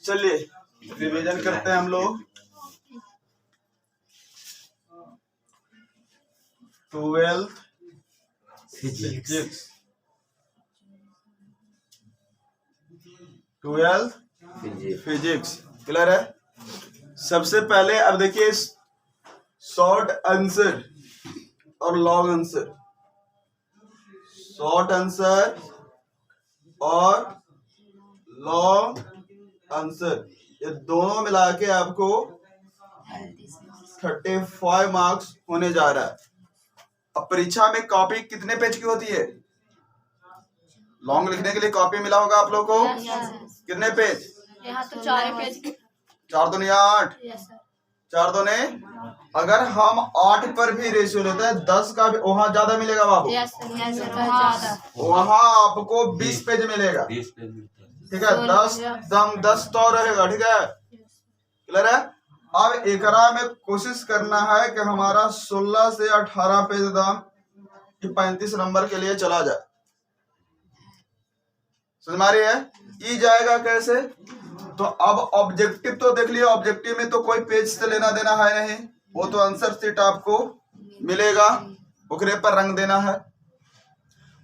चलिए रिवीजन करते हैं हम लोग। 12th physics, 12th physics clear है। सबसे पहले अब देखिए शॉर्ट आंसर और लॉन्ग आंसर, शॉर्ट आंसर और लॉन्ग आंसर, ये दोनों मिला के आपको 35 मार्क्स होने जा रहा है। अब परीक्षा में कॉपी कितने पेज की होती है? लॉन्ग लिखने के लिए कॉपी मिला होगा आप लोग को, कितने पेज? यहाँ तो 4 पेज। 4 दूनी 8, 4 दूने, अगर हम 8 पर भी रेशियो लेते हैं 10 का भी, वहाँ ज्यादा मिलेगा बाबू, वहाँ आपको 20 पेज मिलेगा, ठीक है। 10 तो रहेगा, ठीक है, क्लियर है। अब एकरा में कोशिश करना है कि हमारा 16 से 18 पेज दाम 35 नंबर के लिए चला जाए, समझ में आ रही है? ई जाएगा कैसे? तो अब ऑब्जेक्टिव तो देख लिया, ऑब्जेक्टिव में तो कोई पेज से लेना देना है नहीं, वो तो आंसर शीट आपको मिलेगा, उकरे पर रंग देना है,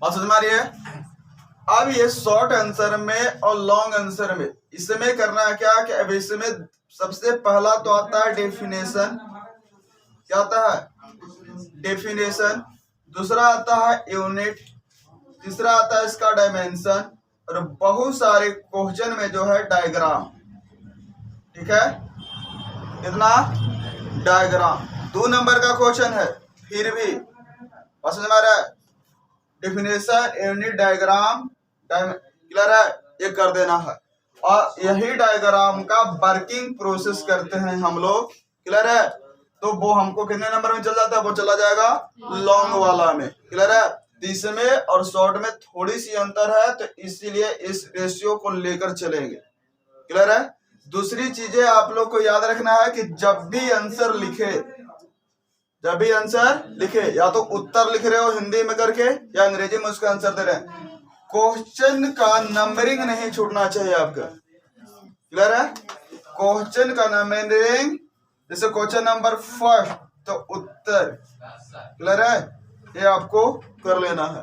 और समझ में आ रही है? अब ये शॉर्ट आंसर में और लॉन्ग आंसर में इसमें करना है क्या कि अब इसमें सबसे पहला तो आता है डेफिनेशन, क्या आता है? डेफिनेशन। दूसरा आता है यूनिट, तीसरा आता है इसका डायमेंशन, और बहुत सारे क्वेश्चन में जो है डायग्राम, ठीक है, कितना डायग्राम 2 नंबर का क्वेश्चन है, फिर भी समझ में आ रहा है? डेफिनेशन, यूनिट, डायग्राम, क्लियर है, ये कर देना है, और यही डायग्राम का वर्किंग प्रोसेस करते हैं हम लोग, क्लियर है। तो वो हमको कितने नंबर में चल जाता है? वो चला जाएगा लॉन्ग वाला में, क्लियर है। इसमें और शॉर्ट में थोड़ी सी अंतर है, तो इसीलिए इस रेशियो को लेकर चलेंगे, क्लियर है। दूसरी चीजें आप लोग को याद रखना है कि जब भी आंसर लिखे, या तो उत्तर लिख रहे हो हिंदी में करके या अंग्रेजी में उसका आंसर दे रहे हैं, क्वेश्चन का नंबरिंग नहीं छूटना चाहिए आपका, क्लियर है। क्वेश्चन का नंबरिंग, जैसे क्वेश्चन नंबर 1 तो उत्तर, क्लियर है, ये आपको कर लेना है।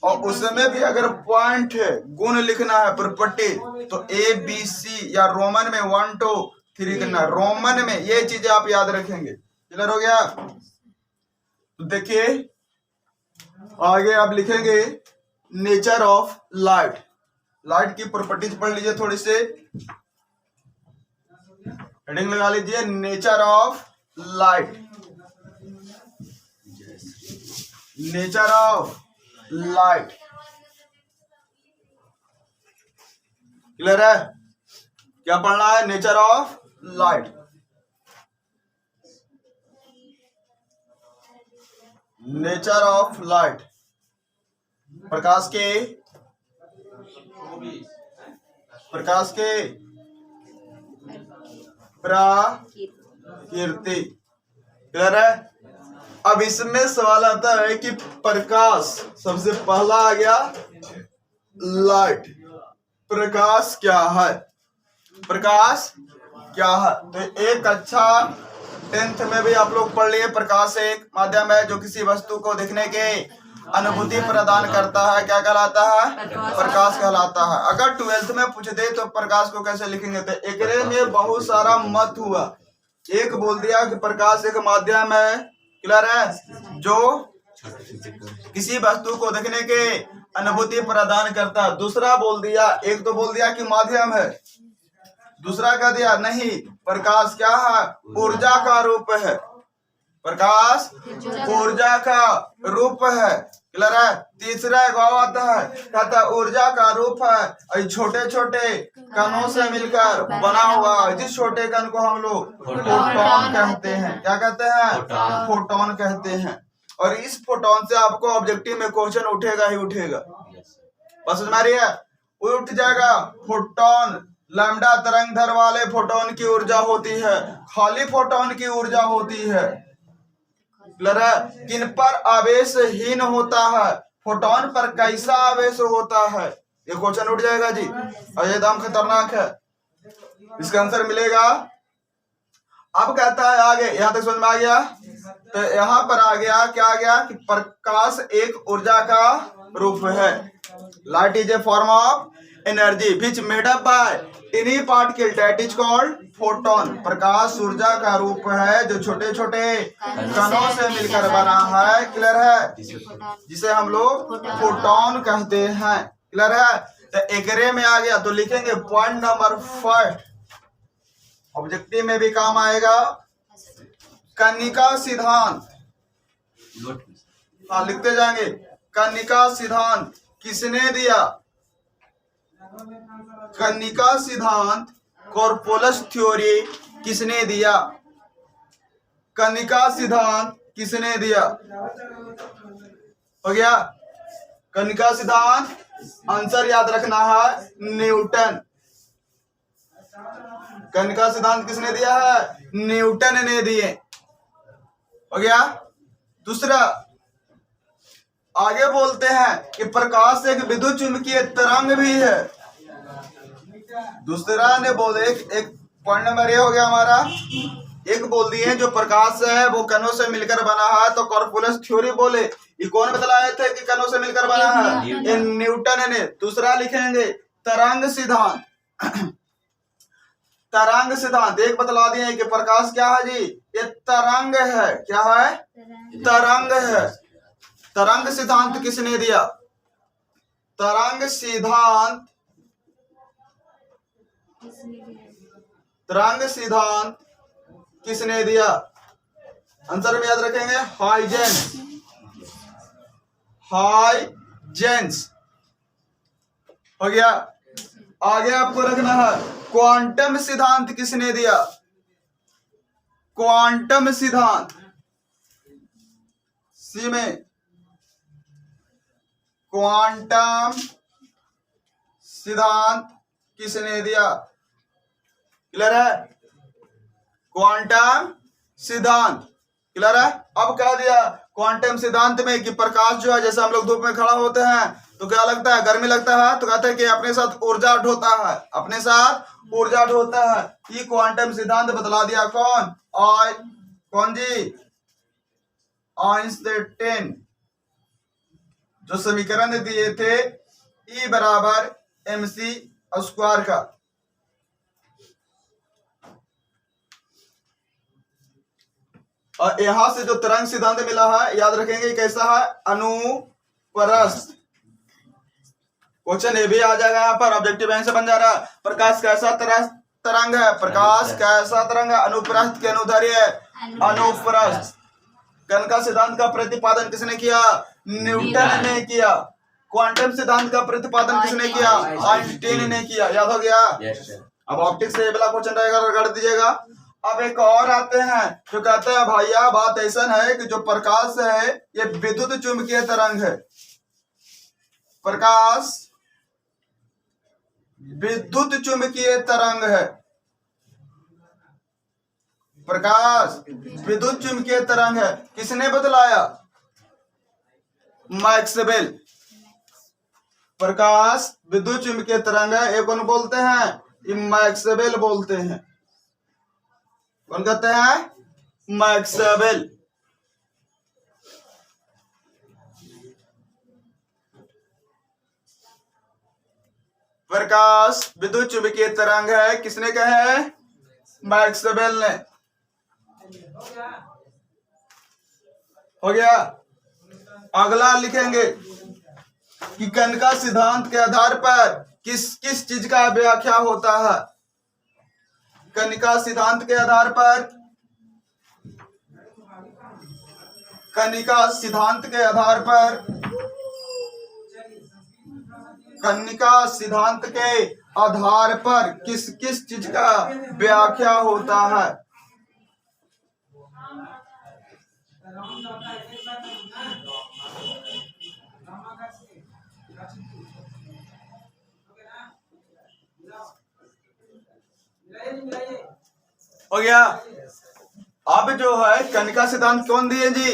और उसमें भी अगर पॉइंट है, गुण लिखना है, प्रॉपर्टी, तो ABC या रोमन में 1 2 3 करना, रोमन में ये चीजें आप याद रखेंगे, क्लियर हो गया। तो देखिए आगे आप लिखेंगे नेचर ऑफ लाइट, लाइट की प्रॉपर्टीज पढ़ लीजिए, थोड़ी सी हेडिंग लगा लीजिए, nature of light, nature of light, clear है। क्या पढ़ना है? Nature of light, nature of light, प्रकाश के प्रकृति, क्लियर है। अब इसमें सवाल आता है कि प्रकाश, सबसे पहला आ गया लाइट, प्रकाश क्या है? प्रकाश क्या है? तो एक अच्छा 10th में भी आप लोग पढ़ लिए, प्रकाश एक माध्यम है जो किसी वस्तु को देखने के अनुभूति प्रदान करता है, क्या कहलाता है? प्रकाश कहलाता है। अगर 12th में पूछ दे तो प्रकाश को कैसे लिखेंगे? तो एकरे में बहुत सारा मत हुआ, एक बोल दिया कि प्रकाश एक माध्यम है, क्लियर है, जो किसी वस्तु को देखने के अनुभूति प्रदान करता है। दूसरा बोल दिया, एक तो बोल दिया कि माध्यम है, दूसरा कह दिया नहीं, प्रकाश क्या है? ऊर्जा का रूप है, प्रकाश ऊर्जा का रूप है, क्लियर है। तीसरा एक और आता है, कहता है ऊर्जा का रूप है छोटे छोटे कणों से मिलकर बना हुआ, जिस छोटे कण को हम लोग फोटोन कहते हैं, क्या कहते हैं? फोटोन कहते हैं। और इस फोटोन से आपको ऑब्जेक्टिव में क्वेश्चन उठेगा ही उठेगा, बस हमारी है, उठ जाएगा। फोटोन लैम्डा तरंग दैर्ध्य वाले फोटोन की ऊर्जा होती है, खाली फोटोन की ऊर्जा होती है, किन पर आवेशहीन होता है? फोटोन पर कैसा आवेश होता है? ये क्वेश्चन उठ जाएगा जी, और ये एकदम खतरनाक है। इसका आंसर मिलेगा। अब कहता है आगे, यहां तक समझ में आ गया। तो यहां पर आ गया, क्या आ गया कि प्रकाश एक ऊर्जा का रूप है। Light is a form of energy which made up by tiny particle that is called photon. प्रकाश ऊर्जा का रूप है जो छोटे छोटे कणों से मिलकर बना है। क्लियर है? जिसे हम लोग फोटोन कहते हैं। क्लियर है? तो एकरे में आ गया तो लिखेंगे पॉइंट नंबर फर्स्ट, ऑब्जेक्टिव में भी काम आएगा, कनिका सिद्धांत। हाँ, लिखते जाएंगे। कनिका सिद्धांत किसने दिया? कनिका सिद्धांत कॉर्पोलस थ्योरी किसने दिया? कनिका सिद्धांत किसने दिया? हो गया कनिका सिद्धांत। आंसर याद रखना है, न्यूटन। कनिका सिद्धांत किसने दिया है? न्यूटन ने दिए। हो गया। दूसरा आगे बोलते हैं कि प्रकाश एक विद्युत चुंबकीय तरंग भी है। दूसरा ने बोले, एक पॉइंट नंबर ये हो गया हमारा। एक बोल दिए जो प्रकाश है वो कणों से मिलकर बना है, तो कॉर्पोलस थ्योरी बोले। ये कौन बतलाए थे कि कणों से मिलकर बना है? ये न्यूटन ने। दूसरा लिखेंगे तरंग सिद्धांत। तरंग सिद्धांत एक बतला दिए कि प्रकाश क्या है जी? ये तरंग है। क्या है? तरंग है। तरंग सिद्धांत किसने दिया? तरंग सिद्धांत, तरंग सिद्धांत किसने दिया? आंसर में याद रखेंगे हाइजेंस। हाइजेंस। हो गया। आगे आपको रखना है क्वांटम सिद्धांत किसने दिया? क्वांटम सिद्धांत सी में क्वांटम सिद्धांत किसने दिया? क्लियर है? क्वांटम सिद्धांत क्लियर है? अब कह दिया क्वांटम सिद्धांत में कि प्रकाश जो है, जैसे हम लोग धूप में खड़ा होते हैं तो क्या लगता है? गर्मी लगता है, तो कहते हैं कि अपने साथ ऊर्जा ढोता है, अपने साथ ऊर्जा ढोता है। ये क्वांटम सिद्धांत बतला दिया कौन? कौन जी? आइंस्टाइन। जो समीकरण दिए थे E बराबर mc स्क्वायर का। और यहां से जो तरंग सिद्धांत मिला है, याद रखेंगे कैसा है? अनुप्रस्थ। क्वेश्चन ये भी आ जाएगा यहाँ पर, ऑब्जेक्टिव आंसर बन जा रहा है। प्रकाश कैसा तरंग है? प्रकाश कैसा तरंग है? अनुप्रस्थ के अनुदैर्ध्य अनुप्रस्थ। कण का सिद्धांत का प्रतिपादन किसने किया? न्यूटन ने किया। क्वांटम सिद्धांत का प्रतिपादन किसने किया? आइंस्टाइन ने किया। याद हो गया? अब ऑप्टिक्स से ये वाला क्वेश्चन रहेगा, रगड़ दीजिएगा। अब एक और आते हैं जो कहते हैं भैया बात ऐसा है कि जो प्रकाश है ये विद्युत चुंबकीय तरंग है। प्रकाश विद्युत चुंबकीय तरंग है। प्रकाश विद्युत चुंबकीय तरंग है। किसने बतलाया? मैक्सवेल। प्रकाश विद्युत चुंबकीय तरंग है। ये कौन बोलते हैं? ये मैक्सवेल बोलते हैं। कौन कहते हैं? मैक्सवेल। प्रकाश विद्युत चुंबकीय तरंग है, किसने कहे? मैक्सवेल ने। हो गया। अगला लिखेंगे कि कण का सिद्धांत के आधार पर किस किस चीज का व्याख्या होता है? कनिका सिद्धांत के आधार पर, कनिका सिद्धांत के आधार पर, कनिका सिद्धांत के आधार पर किस किस चीज का व्याख्या होता है? हो गया। अब जो है कनिका सिद्धांत कौन दिए जी?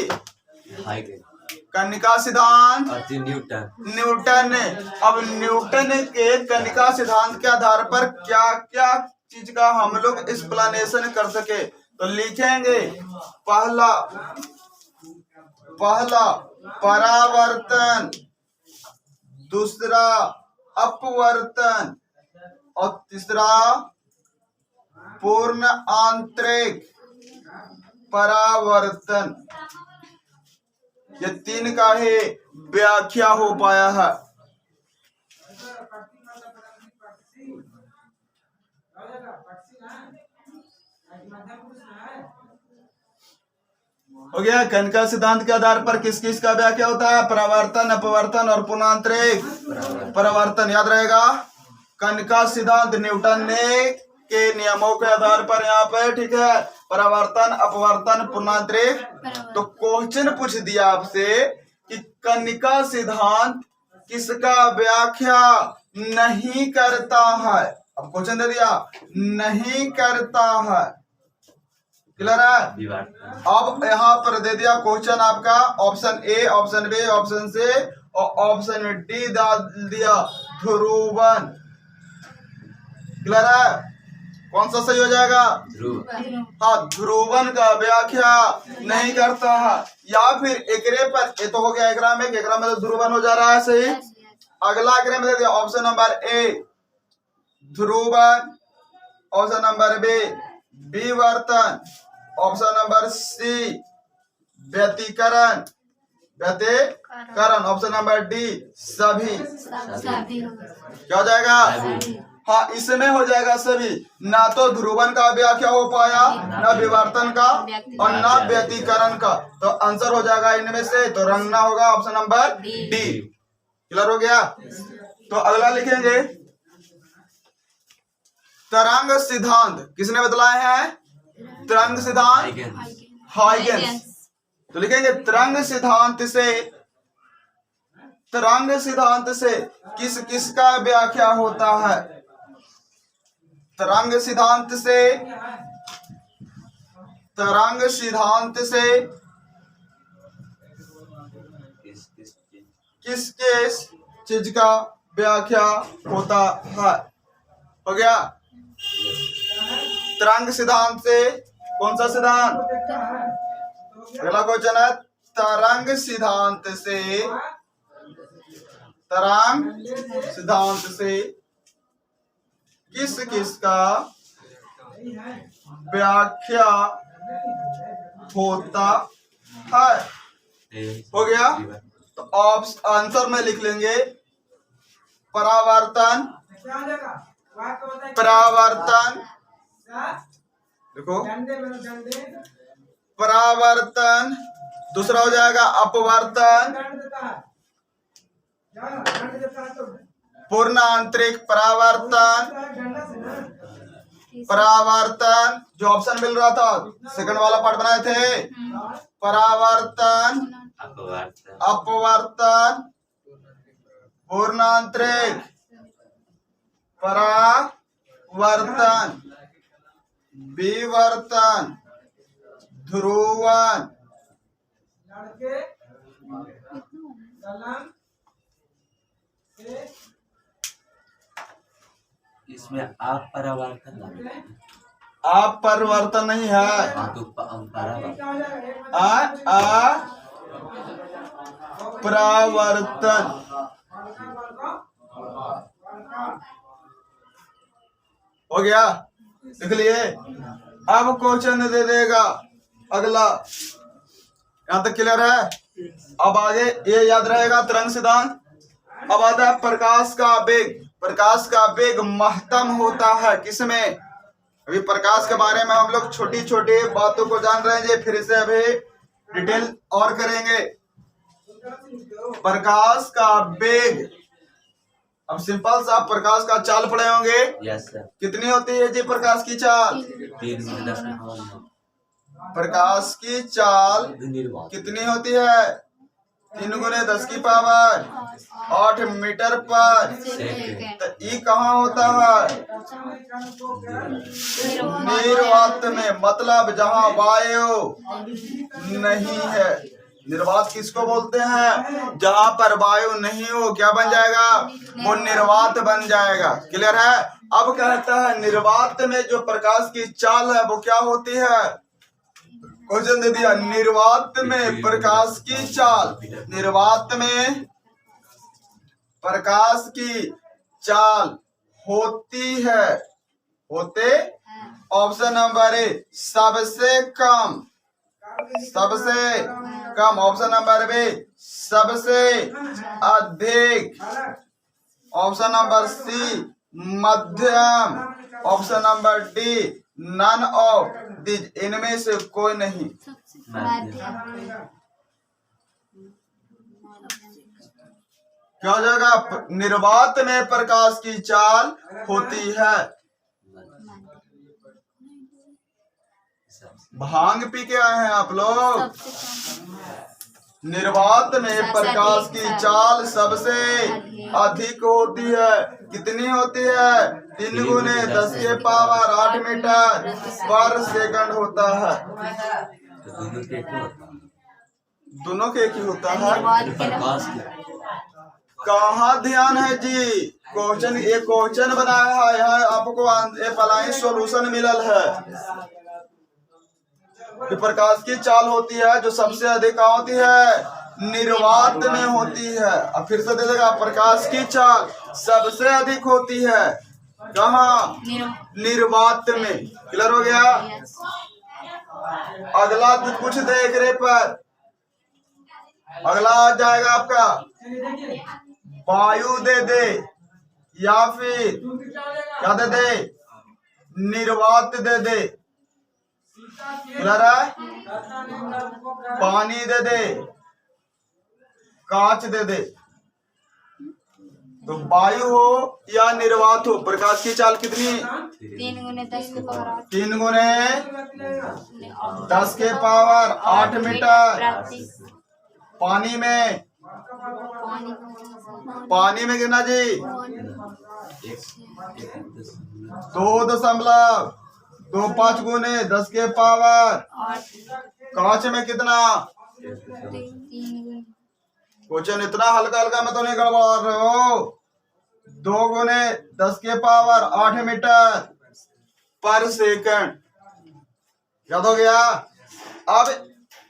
कनिका सिद्धांत अति न्यूटन। न्यूटन ने। अब न्यूटन के कनिका सिद्धांत के आधार पर क्या क्या चीज का हम लोग एक्सप्लेनेशन कर सके, तो लिखेंगे पहला परावर्तन, दूसरा अपवर्तन और तीसरा पूर्ण आंतरिक परावर्तन। ये तीन का ही व्याख्या हो पाया है। हो गया। कनिका सिद्धांत के आधार पर किस किस का व्याख्या होता है? परावर्तन, अपवर्तन और पूर्णांतरिक परावर्तन। याद रहेगा। कनिका सिद्धांत न्यूटन ने के नियमों के आधार पर यहाँ पे, ठीक है, परावर्तन, अपवर्तन, पूर्णांतरिक। तो क्वेश्चन पूछ दिया आपसे कि कनिका सिद्धांत किसका व्याख्या नहीं करता है। अब क्वेश्चन दे दिया, नहीं करता है। क्लियर है। अब यहाँ पर दे दिया क्वेश्चन आपका, option A, option B, option C और ऑप्शन डी डाल दिया ध्रुवन। क्लियर है। कौन सा सही हो जाएगा? हाँ, ध्रुवन का व्याख्या नहीं करता है। या फिर एकरे पर, ये तो हो गया एकरा में तो ध्रुवन हो जा रहा है, सही। अगला एकरे में दे दिया ऑप्शन नंबर ए ध्रुवन, ऑप्शन नंबर बी विवर्तन, ऑप्शन नंबर सी व्यतिकरण, ऑप्शन नंबर डी सभी। क्या हो जाएगा? हाँ, इसमें हो जाएगा सभी। ना तो ध्रुवन का व्याख्या हो पाया, ना विवर्तन का और ना व्यतिकरण का। तो आंसर हो जाएगा इनमें से, तो रंगना होगा ऑप्शन नंबर डी। क्लियर हो गया। तो अगला लिखेंगे तरंग सिद्धांत। किसने बतलाए हैं? तरंग सिद्धांत हाइगेंस। तो लिखेंगे तरंग सिद्धांत से किस किस का व्याख्या होता है? तरंग सिद्धांत से किस किस चीज का व्याख्या होता है? हो गया। तरंग सिद्धांत से कौन सा सिद्धांत? अगला क्वेश्चन है तरंग सिद्धांत से किस किस का व्याख्या होता है? हो गया। तो आंसर में लिख लेंगे परावर्तन, देखो परावर्तन, दूसरा हो जाएगा अपवर्तन, पूर्ण आंतरिक परावर्तन जो ऑप्शन मिल रहा था, सेकंड वाला पार्ट बनाए थे, परावर्तन, अपवर्तन, पूर्ण आंतरिक परावर्तन, विवर्तन, ध्रुवन, इसमें अपरावर्तन नहीं है, परावर्तन। हो गया, लिख लिए। अब क्वेश्चन दे देगा अगला, यहां तक क्लियर है। अब आगे ये याद रहेगा तरंग सिद्धांत। अब आता है प्रकाश का वेग। प्रकाश का वेग महत्तम होता है किसमें? अभी प्रकाश के बारे में हम लोग छोटी छोटी बातों को जान रहे हैं, फिर से अभी डिटेल और करेंगे। प्रकाश का वेग, अब सिंपल सा प्रकाश का चाल पढ़े होंगे। Yes sir. कितनी होती है जी प्रकाश की चाल? 3 प्रकाश की चाल कितनी होती है? 3 गुने 10 की पावर 8 मीटर पर। तो ई कहाँ होता है? निर्वात में, मतलब जहाँ वायु नहीं है। निर्वात किसको बोलते हैं? जहां पर वायु नहीं हो क्या बन जाएगा? वो निर्वात बन जाएगा। क्लियर है? अब कहता है निर्वात में जो प्रकाश की चाल है वो क्या होती है? क्वेश्चन दे दिया, निर्वात में प्रकाश की चाल, निर्वात में प्रकाश की चाल होती है, होते ऑप्शन नंबर ए सबसे कम, सबसे कम, ऑप्शन नंबर बी सबसे अधिक, ऑप्शन नंबर सी मध्यम, option number D none of this, इनमें से कोई नहीं। क्या हो जाएगा? निर्वात में प्रकाश की चाल होती है। भांग पी के आए हैं आप लोग? निर्वात में प्रकाश की चाल सबसे अधिक होती है। कितनी होती है? 3 गुने 10 के पावर 8 मीटर पर सेकंड होता है। दोनों के एक ही होता है। कहाँ ध्यान है जी? क्वेश्चन, एक क्वेश्चन बनाया है, यहाँ आपको अप्लाई सॉल्यूशन मिलल है कि प्रकाश की चाल होती है जो सबसे अधिक होती है निर्वात में होती है। अब फिर से दे देगा, प्रकाश की चाल सबसे अधिक होती है कहाँ? निर्वात में। क्लियर हो गया? अगला कुछ देख रहे पर अगला आ जाएगा आपका वायु दे दे या फिर क्या दे दे? निर्वात दे दे। क्लियर है? पानी दे दे, कांच दे दे। तो वायु हो या निर्वात हो, प्रकाश की चाल कितनी? 3 गुने 10 के पावर 8। 3 गुने 10 के पावर 8 मीटर। पानी में, पानी में कितना जी? 2.25 गुने 10 के पावर। कांच में कितना? 3 गुने। क्वेश्चन इतना हल्का हल्का में तो नहीं गड़बड़ा रहे हो। 2 गुने 10 के पावर 8 मीटर पर सेकंड। याद हो गया? अब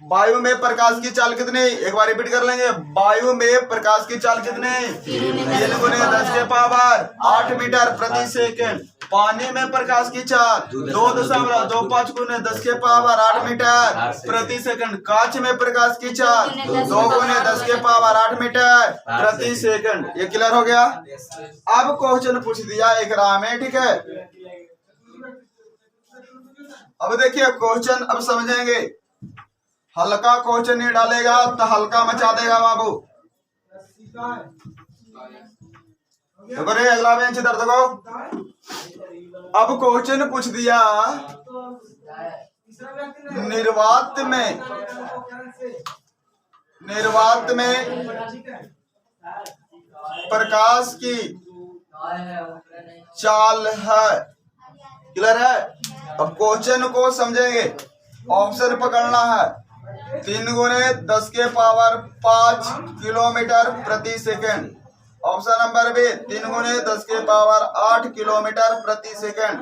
वायु में प्रकाश की चाल कितनी? एक बार रिपीट कर लेंगे। वायु में प्रकाश की चाल कितनी? 3 गुने 10 के पावर 8 मीटर प्रति सेकंड। पानी में प्रकाश की चाल 2.25 गुने 10 के पावर 8 मीटर प्रति सेकंड। कांच में प्रकाश की चाल 2 गुने 10 के पावर 8 मीटर प्रति सेकंड। ये क्लियर हो गया? अब क्वेश्चन पूछ दिया एक राह में, ठीक है? अब देखिए क्वेश्चन, अब समझेंगे। हल्का क्वेश्चन नहीं डालेगा तो हल्का मचा देगा बाबू। देखो रे, अगला बेंच इधर देखो। अब क्वेश्चन पूछ दिया निर्वात में, निर्वात में प्रकाश की चाल है। क्लियर है? अब क्वेश्चन को समझेंगे। ऑप्शन पकड़ना है। 3 गुने 10 के पावर 5 किलोमीटर प्रति सेकंड। ऑप्शन नंबर बी 3 गुने 10 के पावर 8 किलोमीटर प्रति सेकंड।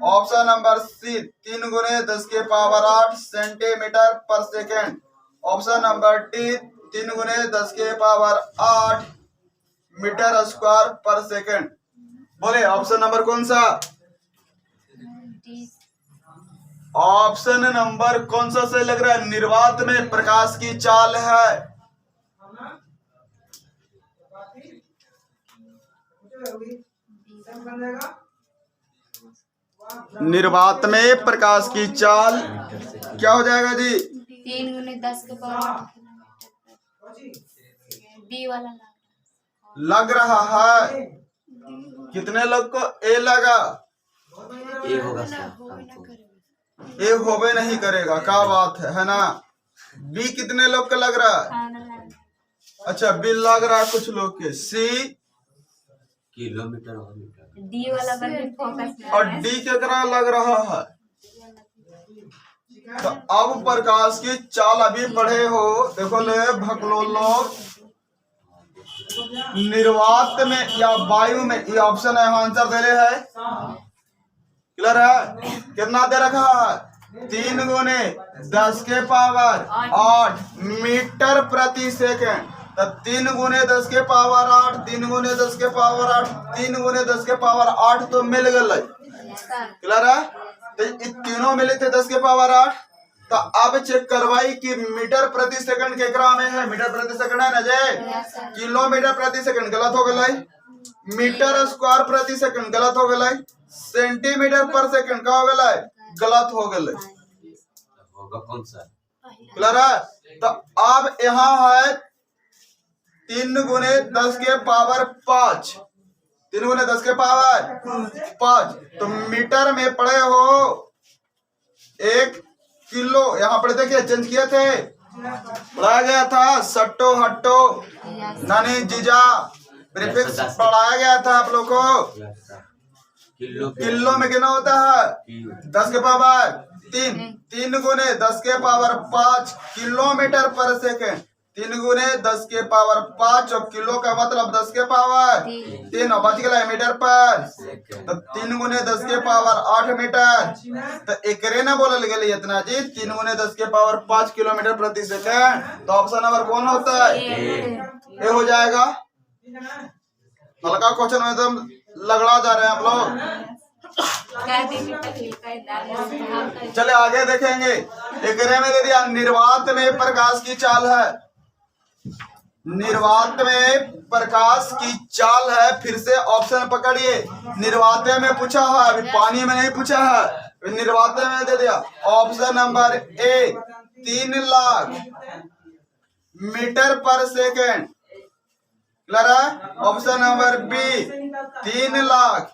ऑप्शन नंबर सी 3 गुने 10 के पावर 8 सेंटीमीटर पर सेकंड। ऑप्शन नंबर डी 3 गुने 10 के पावर 8 मीटर स्क्वायर पर सेकंड। बोले ऑप्शन नंबर कौन सा? ऑप्शन नंबर कौन सा सही लग रहा है? निर्वात में प्रकाश की चाल है। निर्वात में प्रकाश की चाल क्या हो जाएगा जी? 3 गुने 10 के पावर बी वाला लग रहा है। कितने लोग को ए लगा? ए होगा सर। ए होबे नहीं करेगा, क्या बात है ना? बी कितने लोग का लग रहा है? अच्छा, बी लग रहा है कुछ लोग के। सी किलोमीटर और मीटर। डी वाला पर भी फोकस और डी केकरा लग रहा है? तो अब प्रकाश की चाल अभी पढ़े हो, देखो ले भकलोलो निर्वात में या वायु में, ये ऑप्शन है, आंसर दे रहे है। क्लियर है? कितना दे रखा है? 3 गुने 10 के पावर 8 मीटर प्रति सेकंड। तो 3 गुने 10 के पावर 8, 3 गुने 10 के पावर 8, 3 गुने 10 के पावर 8 तो मिल गए। क्लियर है? तो ये तीनों मिले थे 10 के पावर 8। तो अब चेक करवाई कि मीटर प्रति सेकंड केकरा में है। मीटर प्रति सेकंड है ना जे, किलोमीटर प्रति सेकंड गलत हो गए, मीटर स्क्वायर प्रति सेकंड गलत हो गए, सेंटीमीटर पर सेकंड का हो गए गलत हो गए। होगा कौन सा? क्लियर है? तो अब यहाँ है 3 गुने 10 के पावर 5, 3 गुने 10 के पावर 5। तो मीटर में पढ़े हो 1 किलो, यहाँ पढ़े थे क्या, चेंज किए थे, पढ़ाया गया था सट्टो हट्टो नानी जीजा प्रीफिक्स पढ़ाया गया था आप लोग को। किलो में कितना होता है? 10 के पावर 3, 3 गुने 10 के पावर 5 किलोमीटर पर सेकंड, 3 गुने 10 के पावर 5 और किलो का मतलब 10 के पावर 3 और बच गया मीटर पर। तो 3 गुने 10 के पावर 8 मीटर। तो एकरे ना बोलल गए इतना जी, 3 गुने 10 के पावर 5 किलोमीटर प्रति सेकंड। तो ऑप्शन नंबर कौन होता है? ए हो जाएगा। हल्का क्वेश्चन में एकदम लगड़ा जा रहे हैं आप लोग। चले आगे देखेंगे। एकरे में दे दिया निर्वात में प्रकाश की चाल है, निर्वात में प्रकाश की चाल है। फिर से ऑप्शन पकड़िए, निर्वात में पूछा है, अभी पानी में नहीं पूछा है, निर्वात में दे दिया। Option number A 3 lakh metre पर सेकंड। क्लियर है? Option number B 3 lakh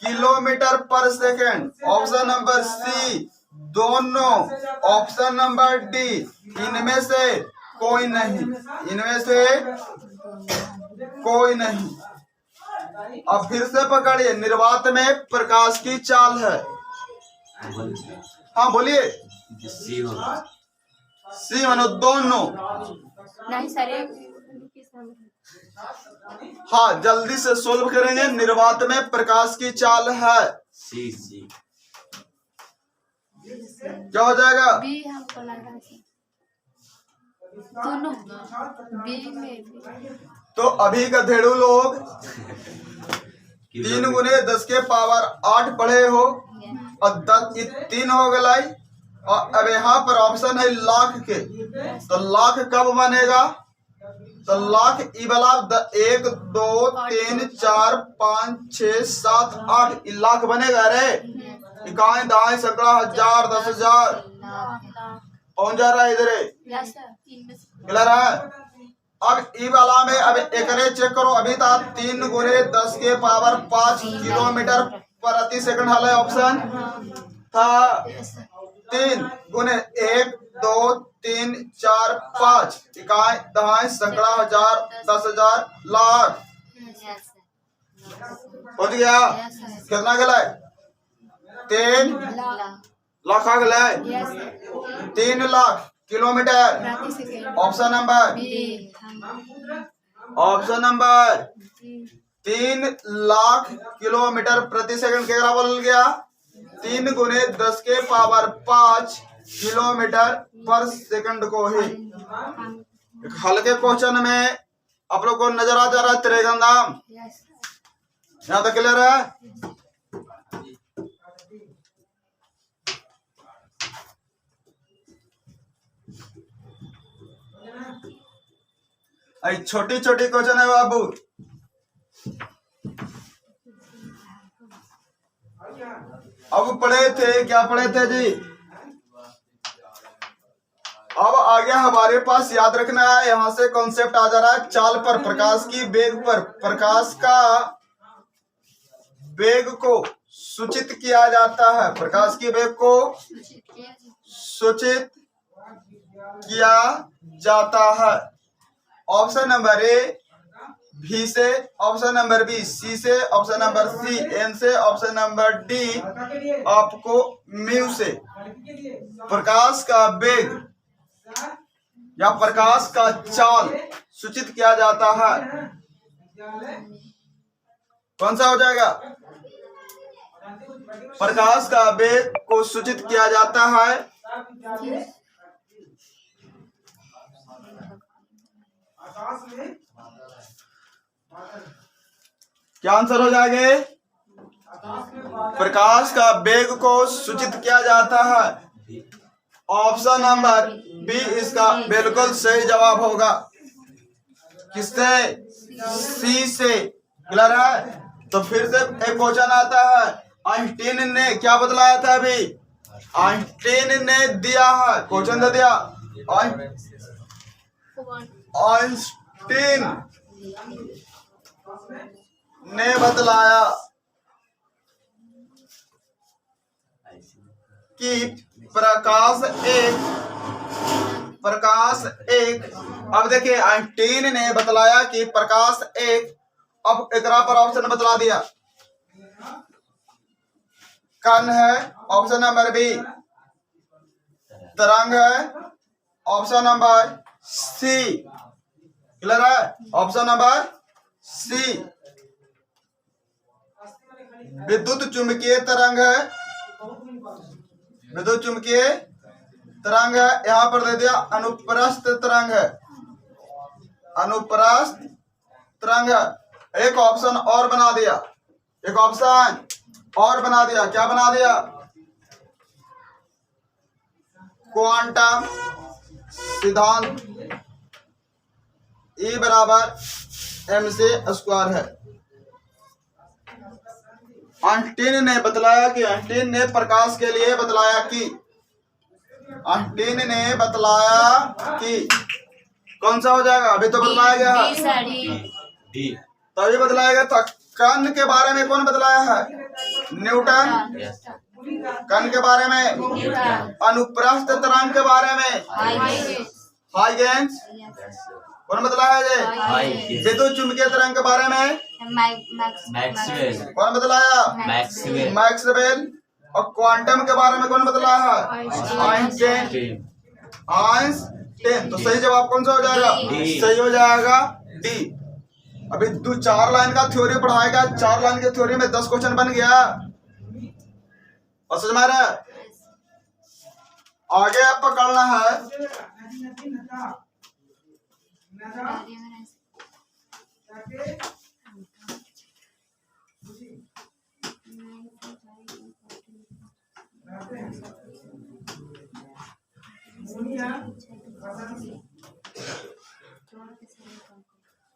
kilometre पर सेकंड। ऑप्शन नंबर सी दोनों। ऑप्शन नंबर डी इनमें से कोई नहीं, इनमें से कोई नहीं। अब फिर से पकड़िए, निर्वात में प्रकाश की चाल है। हाँ बोलिए। सी होगा। सी मानो दोनों। नहीं सर, हाँ जल्दी से सोल्व करेंगे। निर्वात में प्रकाश की चाल है सी सी। क्या हो जाएगा? बी हमको लग रहा है दोनों, बी में भी। तो अभी का धेड़ू लोग 3 गुने 10 के पावर 8 पढ़े हो और 10 3 हो गए। और अब यहाँ पर ऑप्शन है लाख के, तो लाख कब बनेगा? तो लाख ई वाला 1 2 3 4 5 6 7 8 लाख बनेगा रे। इकाई दहाई सैकड़ा हजार 10,000 पहुंच जा रहा है इधर। क्लियर है? अब ई वाला में अब एकरे चेक करो। अभी था 3 गुने 10 के पावर 5 किलोमीटर प्रति सेकंड वाला ऑप्शन था। 3 गुने 1 2 3 4 5 इकाई दहाई सैकड़ा हजार 10,000 लाख पहुंच गया। कितना गला है? 3 लाख आ गया है। 3 lakh kilometre. Option number, option number 3 lakh kilometre प्रति सेकंड क्या बोल गया? 3 गुने 10 के पावर 5 किलोमीटर पर सेकंड को ही। एक हल्के क्वेश्चन में आप लोग को नजर आ जा रहा है त्रिगंधाम। यहाँ तक क्लियर है? छोटी छोटी क्वेश्चन है बाबू। अब पढ़े थे, क्या पढ़े थे जी? अब आगे हमारे पास याद रखना है, यहां से कॉन्सेप्ट आ जा रहा है चाल पर, प्रकाश की वेग पर। प्रकाश का वेग को सूचित किया जाता है, प्रकाश की वेग को सूचित किया जाता है। ऑप्शन नंबर ए भी से ऑप्शन नंबर बी, सी से ऑप्शन नंबर सी, एन से ऑप्शन नंबर डी, आपको म्यू से। प्रकाश का वेग या प्रकाश का चाल सूचित किया जाता है, कौन सा हो जाएगा? प्रकाश का वेग को सूचित किया जाता है क्या आंसर हो जाएंगे? प्रकाश का वेग को सूचित किया जाता है ऑप्शन नंबर बी इसका बिल्कुल सही जवाब होगा। किससे? सी से। क्लियर है? तो फिर से एक क्वेश्चन आता है, आइंस्टीन ने क्या बतलाया था? अभी आइंस्टीन ने दिया है, क्वेश्चन दे दिया, आइंस्टीन ने बतलाया कि प्रकाश एक, अब देखिए आइंस्टीन ने बतलाया कि प्रकाश एक, अब एकरा पर ऑप्शन बतला दिया, कण है ऑप्शन नंबर बी, तरंग है ऑप्शन नंबर सी। क्लियर है? ऑप्शन नंबर सी विद्युत चुंबकीय तरंग है, विद्युत चुंबकीय तरंग है। यहां पर दे दिया अनुप्रस्थ तरंग है, अनुप्रस्थ तरंग है। एक ऑप्शन और बना दिया, एक ऑप्शन और बना दिया, क्या बना दिया? क्वांटम सिद्धांत E बराबर एम से स्क्वायर है। आइंस्टीन ने बतलाया कि आइंस्टीन ने प्रकाश के लिए बतलाया कि आइंस्टीन ने बतलाया कि कौन सा हो जाएगा? अभी तो बतलाया गया, तभी बतलाया गया था। कण के बारे में कौन बतलाया है? न्यूटन। कण के बारे में, अनुप्रस्थ तरंग के बारे में हाइगेंस। कौन बतलाया है? विद्युत चुंबकीय तरंग के बारे में मैक्सवेल। कौन बतलाया? मैक्सवेल। और क्वांटम के बारे में कौन बतलाया है? आइंस्टीन। आइंस्टीन। तो सही जवाब कौन सा हो जाएगा? सही हो जाएगा डी। अभी 4 लाइन का थ्योरी पढ़ाएगा, 4 लाइन के थ्योरी में 10 क्वेश्चन बन गया, और समझ में आ रहा है? आगे आप पकड़ना है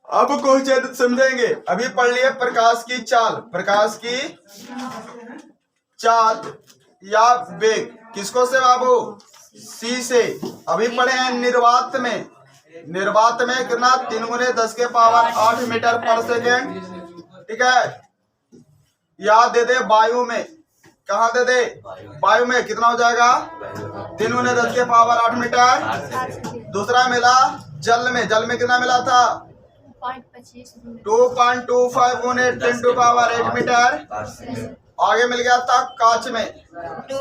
अब क्वेश्चन समझेंगे। अभी पढ़ लिए प्रकाश की चाल, प्रकाश की चाल या वेग किसको से बाबू? सी से। अभी पढ़े हैं निर्वात में, निर्वात में कितना? 3 × 10⁸ मीटर पर सेकेंड। ठीक है? या दे दे वायु में, कहा दे दे? वायु में कितना हो जाएगा? 3 × 10⁸ मीटर। दूसरा मिला जल में, जल में कितना मिला था? 2.25 × 10⁸ मीटर। आगे मिल गया था कांच में 2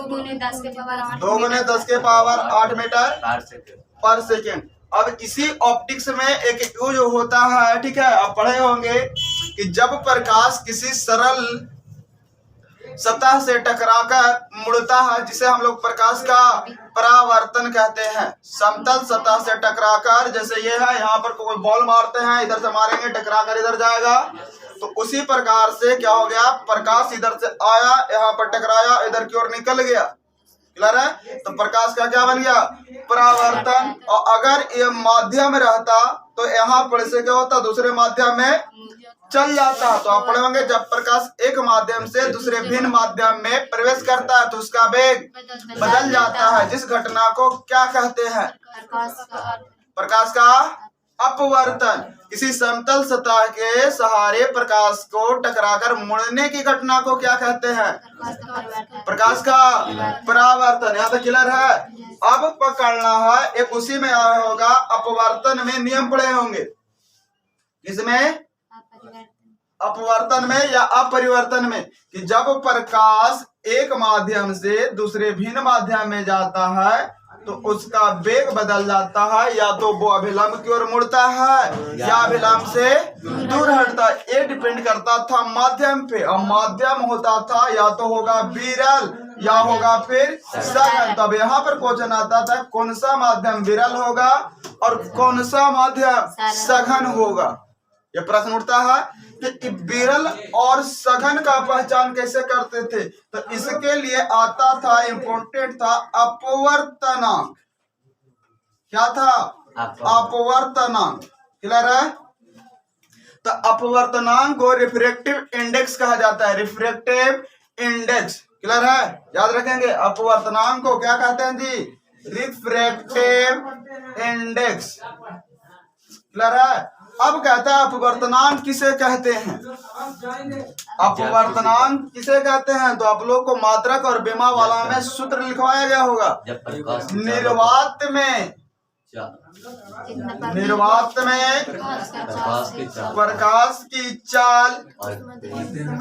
× 10⁸ मीटर पर सेकेंड। अब इसी ऑप्टिक्स में एक यूज होता है, ठीक है, आप पढ़े होंगे कि जब प्रकाश किसी सरल सतह से टकराकर मुड़ता है, जिसे हम लोग प्रकाश का परावर्तन कहते हैं। समतल सतह से टकराकर, जैसे ये है, यहाँ पर कोई बॉल मारते हैं, इधर से मारेंगे, टकराकर इधर जाएगा, तो उसी प्रकार से क्या हो गया? प्रकाश इधर से आया, यहाँ पर टकराया, इधर की ओर निकल गया। क्लियर है? तो प्रकाश का क्या बन गया? परावर्तन। और अगर ये माध्यम रहता तो यहाँ पर से क्या होता? दूसरे माध्यम में चल जाता। तो आप पढ़े होंगे जब प्रकाश एक माध्यम से दूसरे भिन्न माध्यम में प्रवेश करता है तो उसका वेग बदल जाता है। जिस घटना को क्या कहते हैं? प्रकाश का अपवर्तन। किसी समतल सतह के सहारे प्रकाश को टकराकर मुड़ने की घटना को क्या कहते हैं? प्रकाश का परावर्तन। यहाँ तक क्लियर है? अब पकड़ना है, एक उसी में आया होगा, अपवर्तन में नियम पढ़े होंगे। इसमें अपवर्तन में या अपरिवर्तन में, कि जब प्रकाश एक माध्यम से दूसरे भिन्न माध्यम में जाता है तो उसका वेग बदल जाता है, या तो वो अभिलंब की ओर मुड़ता है या अभिलंब से दूर हटता है। ये डिपेंड करता था माध्यम पे, और माध्यम होता था या तो होगा विरल या होगा फिर सघन। तब यहाँ पर क्वेश्चन आता था कौन सा माध्यम विरल होगा और कौन सा माध्यम सघन होगा। ये प्रश्न उठता है कि विरल और सघन का पहचान कैसे करते थे, तो इसके लिए आता था, इम्पोर्टेंट था अपवर्तनांक। क्या था? अपवर्तनांक। क्लियर है? तो अपवर्तनांक को रिफ्रैक्टिव इंडेक्स कहा जाता है, रिफ्रैक्टिव इंडेक्स। क्लियर है? याद रखेंगे अपवर्तनांक को क्या कहते हैं जी? Refractive index. क्लियर है? अब कहता है अपवर्तनांक किसे कहते हैं? अपवर्तनांक किसे कहते हैं? तो आप लोग को मात्रक और बेमा वाला में सूत्र लिखवाया गया होगा। निर्वात में प्रकाश की चाल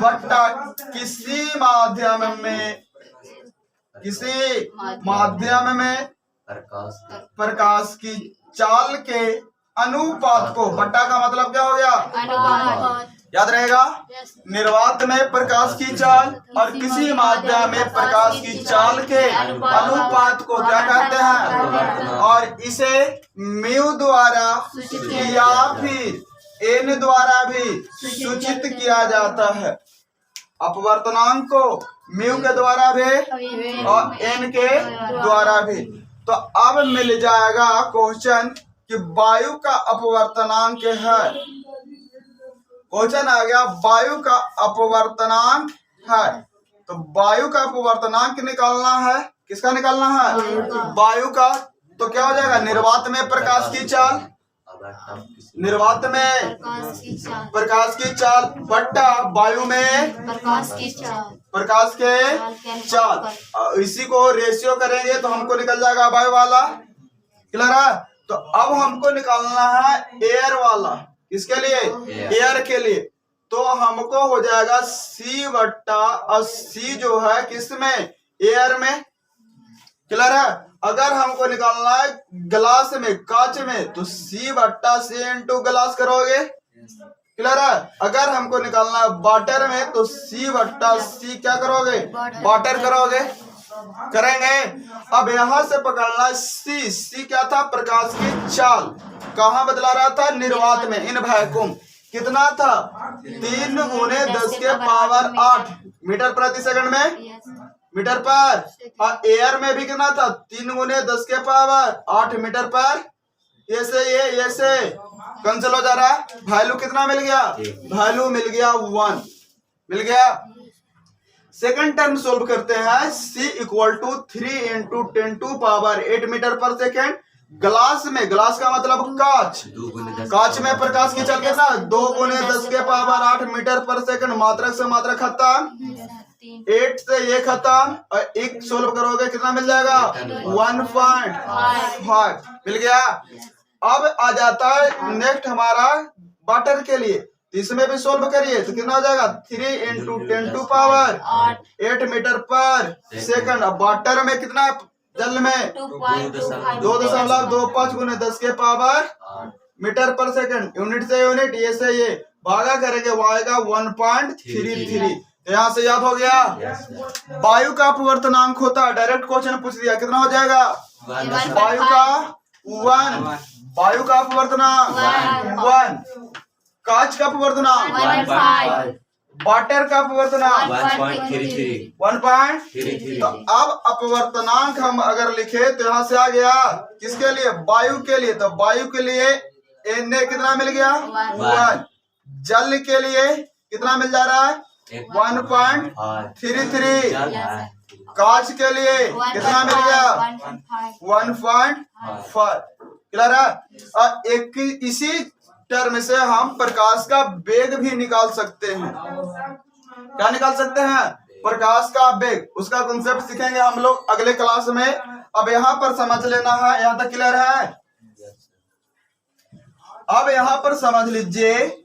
बट्टा किसी माध्यम में प्रकाश की चाल के अनुपात को, बट्टा का मतलब क्या हो गया? अनुपात। याद रहेगा, निर्वात में प्रकाश की चाल और किसी माध्यम में प्रकाश की चाल के अनुपात को क्या कहते हैं? और इसे म्यू द्वारा या फिर एन द्वारा भी सूचित किया जाता है। अपवर्तनांक को म्यू के द्वारा भी और एन के द्वारा भी। तो अब मिल जाएगा क्वेश्चन कि वायु का अपवर्तनांक है। क्वेश्चन आ गया वायु का अपवर्तनांक है, तो वायु का अपवर्तनांक निकालना है। किसका निकालना है? वायु का। तो क्या हो जाएगा? निर्वात में प्रकाश की चाल, निर्वात में प्रकाश की चाल बट्टा वायु में प्रकाश के चाल। इसी को रेशियो करेंगे तो हमको निकल जाएगा वायु वाला। क्लियर है? तो अब हमको निकालना है एयर वाला। किसके लिए? एयर के लिए। तो हमको हो जाएगा C बट्टा, और C जो है किसमें? एयर में। क्लियर है? अगर हमको निकालना है ग्लास में, कांच में, तो C बट्टा C इंटू ग्लास करोगे। क्लियर है? अगर हमको निकालना है वाटर में तो C बट्टा C क्या करोगे? वाटर करोगे। करेंगे। अब यहां से पकड़ना C क्या था? प्रकाश की चाल। कहां बदला रहा था? निर्वात में, इन वैक्यूम। कितना था? 3 × 10⁸ मीटर प्रति सेकंड में, मीटर पर। और एयर में भी कितना था? 3 × 10⁸ मीटर पर। ये से कैंसिल हो जा रहा है। वैल्यू कितना मिल गया? वैल्यू मिल गया 1 मिल गया। सेकंड टर्म सोल्व करते हैं। C = 3 × 10⁸ मीटर पर सेकेंड। ग्लास में, ग्लास का मतलब कांच, कांच में प्रकाश की चाल कितना? 2 × 10⁸ मीटर पर सेकंड। मात्रक से मात्रक खत्म, 8 से ये खत्म, और एक सोल्व करोगे कितना मिल जाएगा? 1.5 मिल गया। अब आ जाता है नेक्स्ट हमारा वाटर के लिए। इसमें भी सोल्व करिए तो कितना हो जाएगा? 3 × 10⁸ मीटर पर सेकंड। अब वाटर में कितना? जल में 2.25 × 10⁸ मीटर पर सेकंड। यूनिट से यूनिट, ये से ये भागा करेंगे, वो आएगा 1.33। तो यहाँ से याद हो गया। वायु का अपवर्तनांक होता है, डायरेक्ट क्वेश्चन पूछ दिया, कितना हो जाएगा? वायु का 1, वायु का अपवर्तनांक 1, कांच का अपवर्तनांक 1.5, वाटर का अपवर्तनांक 1.33। 1.33। तो अब अपवर्तनांक हम अगर लिखे तो यहाँ से आ गया किसके लिए? वायु के लिए। तो वायु के लिए एन कितना मिल गया? 1। जल के लिए कितना मिल जा रहा है? 1.33। कांच के लिए कितना मिल गया? 1.5। क्लियर है? और एक इसी टर्म से हम प्रकाश का वेग भी निकाल सकते हैं। क्या निकाल सकते हैं? प्रकाश का वेग। उसका कॉन्सेप्ट सीखेंगे हम लोग अगले क्लास में। अब यहाँ पर समझ लेना है। यहाँ तक क्लियर है? अब यहाँ पर समझ लीजिए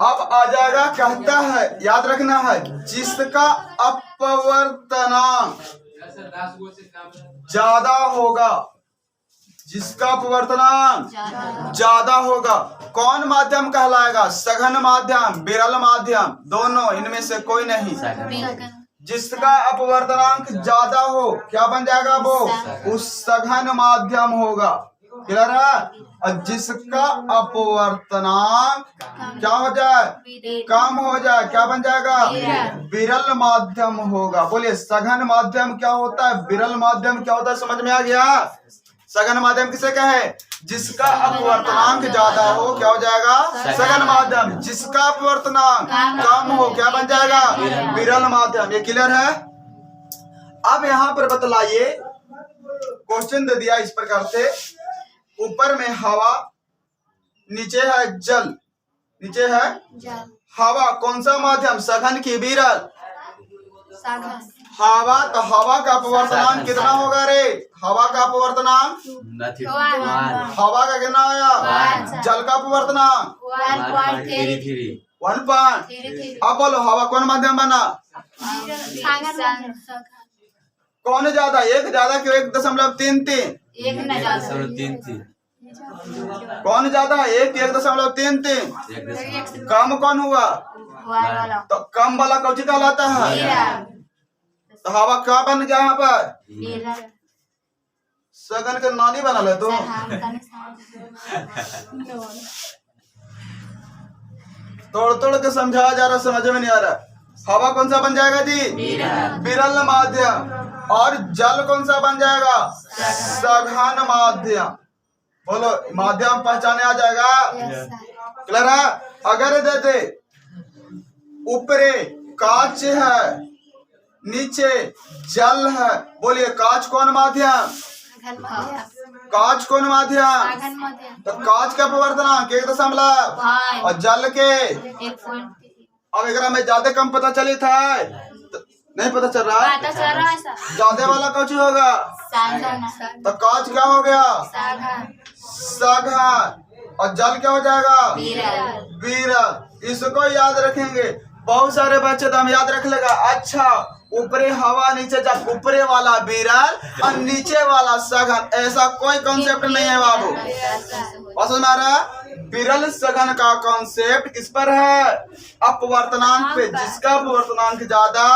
अब आ जाएगा, कहता है, याद रखना है, जिसका अपवर्तनांक ज्यादा होगा, जिसका अपवर्तनांक ज्यादा होगा, कौन माध्यम कहलाएगा? सघन माध्यम, विरल माध्यम, दोनों, इनमें से कोई नहीं। जिसका अपवर्तनांक ज्यादा हो, क्या बन जाएगा वो? उस सघन माध्यम होगा। क्लियर है? और जिसका अपवर्तनांक क्या हो जाए? कम हो जाए, क्या बन जाएगा? विरल माध्यम होगा। बोलिए सघन माध्यम क्या होता है, विरल माध्यम क्या होता है? समझ में आ गया? सघन माध्यम किसे कहे? जिसका अपवर्तनांक ज्यादा हो, क्या हो जाएगा? सघन माध्यम। जिसका अपवर्तनांक कम हो, क्या बन जाएगा? विरल माध्यम। ये क्लियर है? अब यहाँ पर बतलाइए, क्वेश्चन दे दिया इस प्रकार से, ऊपर में हवा, नीचे है जल, नीचे है हवा, कौन सा माध्यम? सघन की विरल? हवा। तो हवा का अपवर्तनांक कितना होगा रे? हवा का अपवर्तनांक, हवा का कितना आया? जल का अपवर्तनांक 1 अब बोलो हवा कौन माध्यम बना? कौन ज्यादा? एक ज्यादा क्यों? 1.33। कौन ज्यादा? 1.33। कम कौन हुआ? तो कम वाला कौन कहलाता है? तो हवा क्या बन गया यहाँ पर? सघन का नानी बना ले तो। तोड़ तोड़ के समझाया जा रहा, समझ में नहीं आ रहा। हवा कौन सा बन जाएगा जी? विरल माध्यम। और जल कौन सा बन जाएगा? सघन माध्यम। बोलो माध्यम पहचाने आ जाएगा? क्लियर है? अगर देते ऊपरे कांच है, नीचे जल है, बोलिए कांच कौन माध्यम? कांच कौन माध्यम? तो कांच का अपवर्तनांक 1 और जल के अब एक में ज्यादा कम पता चली था, तो नहीं पता चल रहा है? ज्यादा वाला कौन होगा? तो कांच क्या हो गया? सघन। और जल क्या हो जाएगा? विरल। इसको याद रखेंगे, बहुत सारे बच्चे तो हम याद रख लेगा। अच्छा, ऊपरी हवा, नीचे जल, ऊपरे वाला विरल और नीचे वाला सघन, ऐसा कोई कॉन्सेप्ट नहीं है बाबू। समझ में आ रहा है? विरल सघन का कॉन्सेप्ट किस पर है? अपवर्तनांक पे। जिसका अपवर्तनांक ज्यादा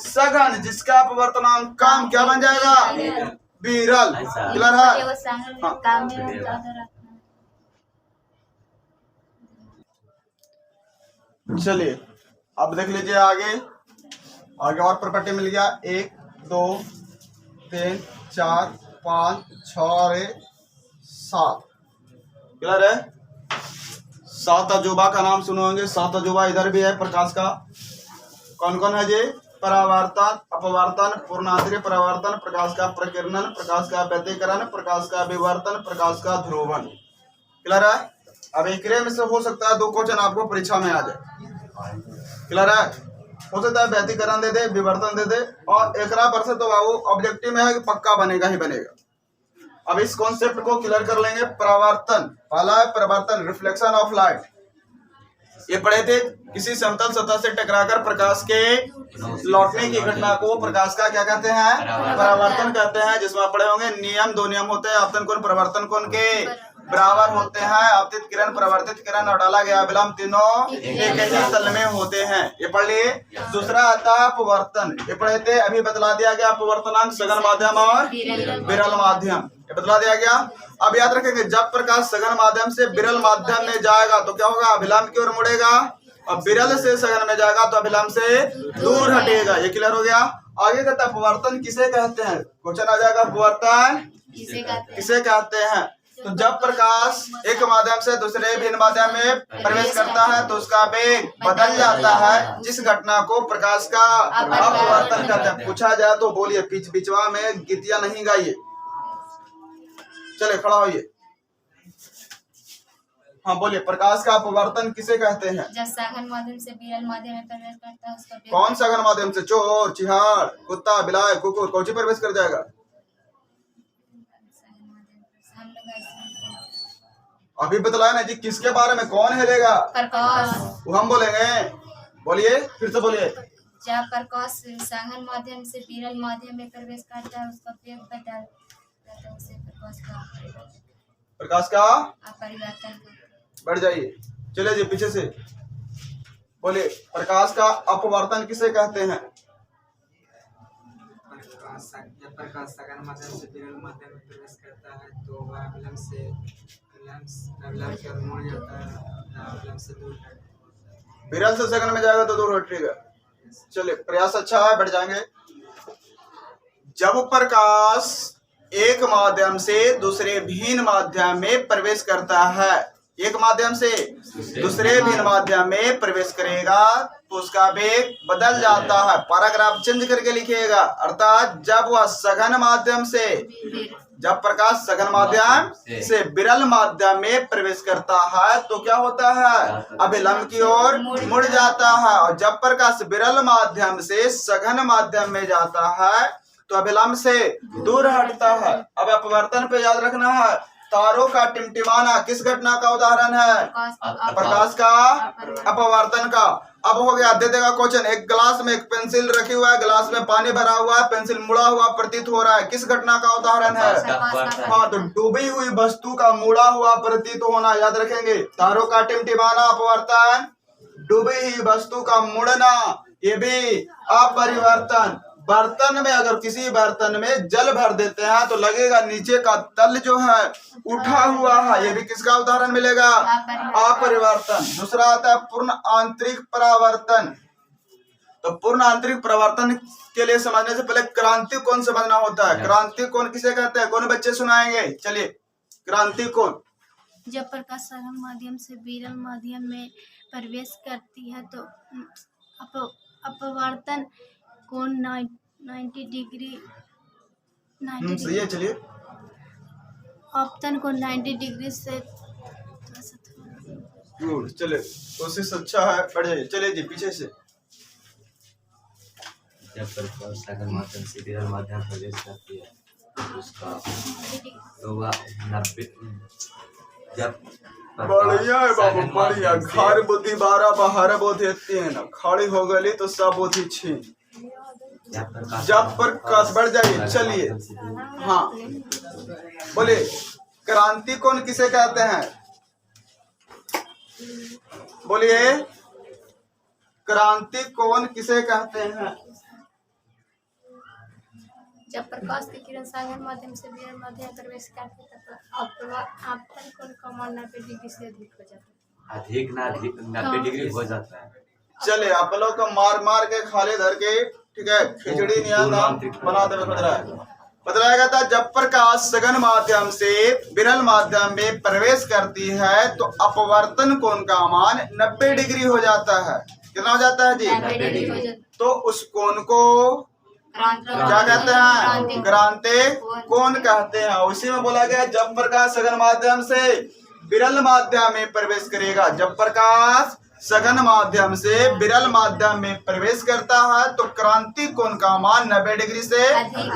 सघन, जिसका अपवर्तनांक कम, क्या बन जाएगा? विरल। क्लियर है? चलिए अब देख लीजिए आगे और प्रॉपर्टी मिल गया। 1 2 3 4 5 6 7। क्लियर है? 7 अजूबा का नाम सुने होंगे। 7 अजूबा इधर भी है प्रकाश का। कौन कौन है जी? परावर्तन, अपवर्तन, पूर्णांतरीय परावर्तन, प्रकाश का प्रकीर्णन, प्रकाश का व्यतिकरण, प्रकाश का विवर्तन, प्रकाश का ध्रुवण। क्लियर है? अब एक में से हो सकता है 2 क्वेश्चन आपको परीक्षा में आ जाए। क्लियर है? हो सकता है व्यतिकरण दे दे, विवर्तन दे दे, और एक पर से तो बाबू ऑब्जेक्टिव में है कि पक्का बनेगा ही बनेगा। अब इस कॉन्सेप्ट को क्लियर कर लेंगे। परावर्तन, पहला है परावर्तन, रिफ्लेक्शन ऑफ लाइट। ये पढ़े थे, किसी समतल सतह से टकराकर प्रकाश के लौटने की घटना को प्रकाश का क्या कहते हैं? परावर्तन कहते हैं। जिसमें पढ़े होंगे नियम, 2 नियम होते हैं, आपतन कोण परावर्तन कोण के बराबर होते हैं, आपतित किरण, परावर्तित किरण और डाला गया विलंब, तीनों एक ही तल में होते हैं। ये पढ़ लिए। दूसरा आता है अपवर्तन। ये पढ़े थे, अभी बतला दिया गया अपवर्तनांक सघन माध्यम और विरल माध्यम, ये बतला दिया गया। अब याद रखेंगे, जब प्रकाश सघन माध्यम से विरल माध्यम में जाएगा तो क्या होगा? अभिलंब की ओर मुड़ेगा, और विरल से सघन में जाएगा तो अभिलंब से दूर हटेगा। ये क्लियर हो गया? आगे कहता है अपवर्तन किसे कहते हैं? क्वेश्चन आ जाएगा, अपवर्तन किसे कहते हैं? तो जब प्रकाश एक माध्यम से दूसरे भिन्न माध्यम में प्रवेश करता है तो उसका वेग बदल जाता है, जिस घटना को प्रकाश का अपवर्तन कहते हैं। पूछा जाए तो बोलिए, बीच बीचवा में गीतियां नहीं गाइए। चले खड़ा होइए। हाँ बोलिए, प्रकाश का अपवर्तन किसे कहते हैं? जब सघन माध्यम से विरल माध्यम में प्रवेश करता है उसका कौन सघन माध्यम से? चोर, चिहाड़, कुत्ता, बिलाई, कुकुर, कौन सी प्रवेश कर जाएगा? अभी बतलाया ना जी, किसके बारे में, कौन हिलेगा? प्रकाश। वो हम बोलेंगे। बोलिए, फिर से बोलिए। जब प्रकाश सघन माध्यम से विरल माध्यम में प्रवेश करता है उसका वेग बदल जाता है, उसे प्रकाश का अपरिवर्तन कहते हैं। बढ़ जाइए, चलिए जी पीछे से बोलिए। प्रकाश का अपवर्तन किसे कहते हैं? जब प्रकाश सघन माध्यम से विरल माध्यम में प्रवेश करता है तो वह अविलंब से मुड़ जाता है, अविलंब से दूर है। विरल से सघन में जाएगा तो दूर हटेगा। चलिए, प्रयास अच्छा है, बढ़ जाएंगे। जब प्रकाश एक माध्यम से दूसरे भिन्न माध्यम में प्रवेश करता है, एक माध्यम से दूसरे भिन्न माध्यम में प्रवेश करेगा तो उसका वेग बदल जाता है। पैराग्राफ चेंज करके लिखिएगा। अर्थात जब वह सघन माध्यम से, जब प्रकाश सघन माध्यम से विरल माध्यम में प्रवेश करता है तो क्या होता है? अभिलंब की ओर मुड़ जाता है। और जब प्रकाश विरल माध्यम से सघन माध्यम में जाता है तो अभिलंब से दूर हटता है। अब अपवर्तन पे याद रखना है। तारों का टिमटिमाना किस घटना का उदाहरण है? प्रकाश का अपवर्तन का। अब हो गया, दे देगा क्वेश्चन। एक गिलास में एक पेंसिल रखी हुआ है, गिलास में पानी भरा हुआ है, पेंसिल मुड़ा हुआ प्रतीत हो रहा है, किस घटना का उदाहरण है? हाँ, तो डूबी हुई वस्तु का मुड़ा हुआ प्रतीत होना याद रखेंगे। तारों का टिमटिमाना अपवर्तन, डूबी हुई वस्तु का मुड़ना ये भी अपरिवर्तन। बर्तन में, अगर किसी बर्तन में जल भर देते हैं तो लगेगा नीचे का तल जो है उठा हुआ है, ये भी किसका उदाहरण मिलेगा? अपरिवर्तन। दूसरा आता है पूर्ण आंतरिक परावर्तन। तो पूर्ण आंतरिक परावर्तन के लिए समझने से पहले क्रांति कोण समझना होता है। क्रांति कोण किसे कहते हैं? कौन बच्चे सुनाएंगे? चलिए, क्रांति कोण। जब प्रकाश सघन माध्यम से विरल माध्यम में प्रवेश करती है तो अपवर्तन कोण 90 डिग्री सही है। चलिए, अपवर्तन कोण 90 डिग्री से गुड। चलिए, कोशिश अच्छा है, बढ़ जाइए। चलिए जी पीछे से। जब प्रकाश सघन माध्यम से विरल माध्यम में प्रवेश करती है तो उसका तो वह 90 जब बढ़िया है बाबू, बढ़िया। घर बुद्धि 12 बाहर बुद्धि 3 खड़ी हो गई तो सब बुद्धि 6। जब प्रकाश, बढ़ जाइए। चलिए, हाँ बोलिए, क्रांति कोण किसे कहते हैं? बोलिए, क्रांति कोण किसे कहते हैं? जब प्रकाश की किरण सघन माध्यम से विरल माध्यम में प्रवेश करती है तो अपवर्तन कोण का मान 90 डिग्री से अधिक हो जाता है। अधिक ना अधिक 90 डिग्री हो जाता है। चले, आप लोग को मार मार के खाली धर के, ठीक है, खिचड़ी नहीं बना दे बतलाया था। जब प्रकाश सघन माध्यम से विरल माध्यम में प्रवेश करती है तो अपवर्तन कोण का मान 90 डिग्री हो जाता है। कितना हो जाता है जी? 90 डिग्री हो जाता है। तो उस कोण को क्या कहते हैं? क्रांति कोण कहते हैं। उसी में बोला गया जब प्रकाश सघन माध्यम से विरल माध्यम में प्रवेश करेगा, जब प्रकाश सघन माध्यम से विरल माध्यम में प्रवेश करता है तो क्रांति कोण का मान 90 डिग्री से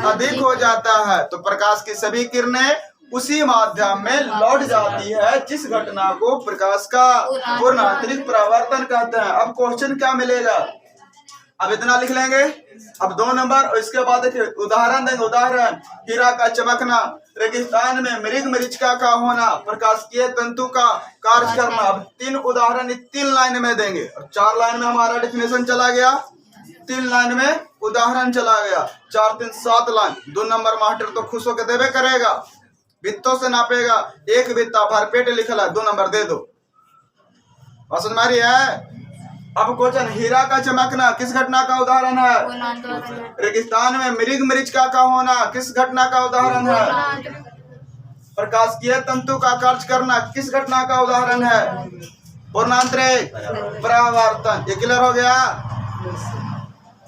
अधिक हो जाता है। तो प्रकाश की सभी किरणें उसी माध्यम में लौट जाती है जिस घटना को प्रकाश का पूर्ण आंतरिक परावर्तन कहते हैं। अब क्वेश्चन क्या मिलेगा? अब इतना लिख लेंगे। अब 2 नंबर और इसके बाद देखिए उदाहरण देंगे। उदाहरण, हीरा का चमकना, रेगिस्तान में मृग मरीचिका का होना, प्रकाशिकीय तंतु का कार्य करना। अब 3 उदाहरण 3 लाइन में देंगे और 4 लाइन में हमारा डेफिनेशन चला गया, 3 लाइन में उदाहरण चला गया। 4 3 7 लाइन। 2 नंबर मास्टर तो खुश होकर देवे करेगा, वित्तों से नापेगा। 1 वित्ता भरपेट लिखला, 2 नंबर दे दो। बात समझ में आ रही है? अब क्वेश्चन, हीरा का चमकना किस घटना का उदाहरण है? रेगिस्तान में मृग मरीचिका का होना किस घटना का उदाहरण है? प्रकाशिकीय तंतु का कार्य करना किस घटना का उदाहरण है? पूर्णांतरिक परावर्तन। ये क्लियर हो गया?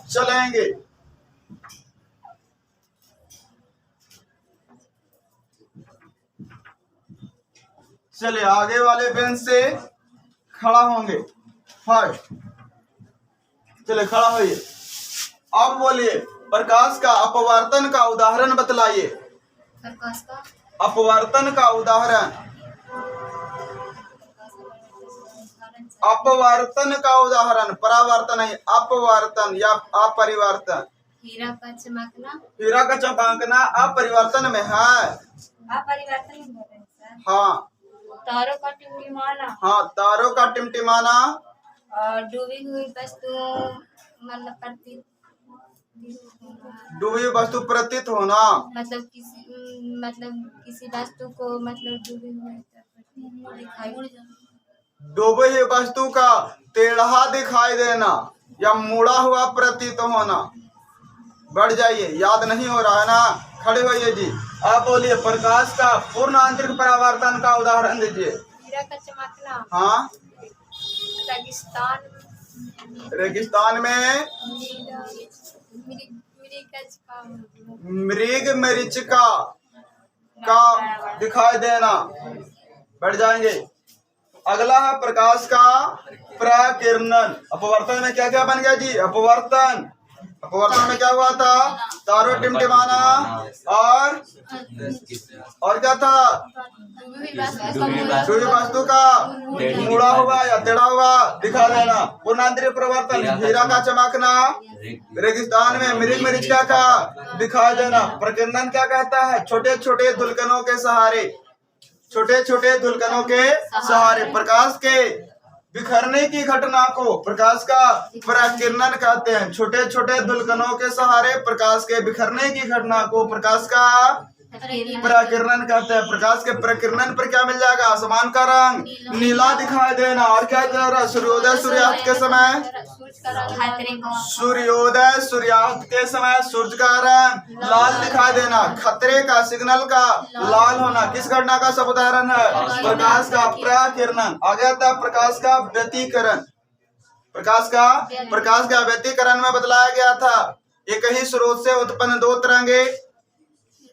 चलेंगे। चलिए, आगे वाले बेंच से खड़ा होंगे। चले, खड़ा होइए। अब बोलिए, प्रकाश का अपवर्तन का उदाहरण बतलाइए। प्रकाश का अपवर्तन का उदाहरण। अपवर्तन का उदाहरण, परावर्तन नहीं, अपवर्तन या अपरिवर्तन। हीरा का चमकना। हीरा का चमकना अपरिवर्तन में है। अपरिवर्तन में बोल रहे हैं सर। हाँ तारों का टिमटिमाना। हाँ, तारों का टिमटिमाना। और डूबी हुई वस्तु मतलब प्रतीत, डूबी हुई वस्तु प्रतीत होना। मतलब किसी वस्तु को मतलब डूबी हुई दिखाई। डूबी हुई वस्तु का टेढ़ा दिखाई देना या मुड़ा हुआ प्रतीत होना। बढ़ जाइए, याद नहीं हो रहा है ना, खड़े होइए जी। आप बोलिए प्रकाश का पूर्ण आंतरिक परावर्तन का उदाहरण दीजिए। हीरा का चमकना। हाँ, रेगिस्तान में मृग मरीचिका का दिखाई देना। बढ़ जाएंगे। अगला है प्रकाश का प्रकिरणन। अपवर्तन में क्या क्या बन गया जी? अपवर्तन में क्या हुआ था? तारों टिमटिमाना और क्या था? डूबी वस्तु का मुड़ा हुआ या टेढ़ा हुआ दिखा देना। पूर्णांतरिक परिवर्तन, हीरा का चमकना, रेगिस्तान में मृग मरीचिका का दिखाई देना। प्रकिरणन क्या कहता है? छोटे छोटे धुलकनों के सहारे, छोटे छोटे धुलकनों के सहारे प्रकाश के बिखरने की घटना को प्रकाश का प्रकिरणन कहते हैं। छोटे छोटे धुलकनों के सहारे प्रकाश के बिखरने की घटना को प्रकाश का प्रकिरणन कहते हैं। प्रकाश के प्रकिरणन पर क्या मिल जाएगा? आसमान का रंग नीला दिखाई देना। और क्या कह रहा है? सूर्योदय सूर्यास्त के समय, सूर्योदय सूर्यास्त के समय सूर्य का रंग लाल दिखाई देना। खतरे का सिग्नल का लाल होना किस घटना का सब उदाहरण है? प्रकाश का प्रकिरणन। आ गया था प्रकाश का व्यतिकरण। प्रकाश का व्यतिकरण में बतलाया गया था एक ही स्रोत से उत्पन्न दो तरंगे,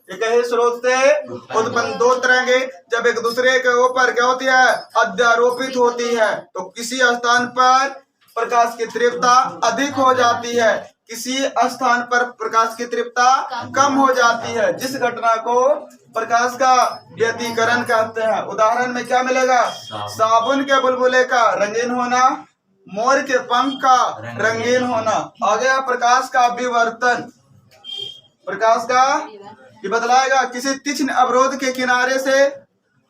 एक ही स्रोत से उत्पन्न दो तरंगे जब एक दूसरे के ऊपर क्या होती है? अध्यारोपित होती है तो किसी स्थान पर प्रकाश की तीव्रता अधिक हो जाती है, किसी स्थान पर प्रकाश की तीव्रता कम हो जाती है। जिस घटना को प्रकाश का व्यतिकरण कहते हैं। उदाहरण में क्या मिलेगा? साबुन के बुलबुले का रंगीन होना, मोर के पंख का रंगीन होना। आ गया प्रकाश का विवर्तन। प्रकाश का ये बतलाएगा किसी तीक्ष्ण अवरोध के किनारे से,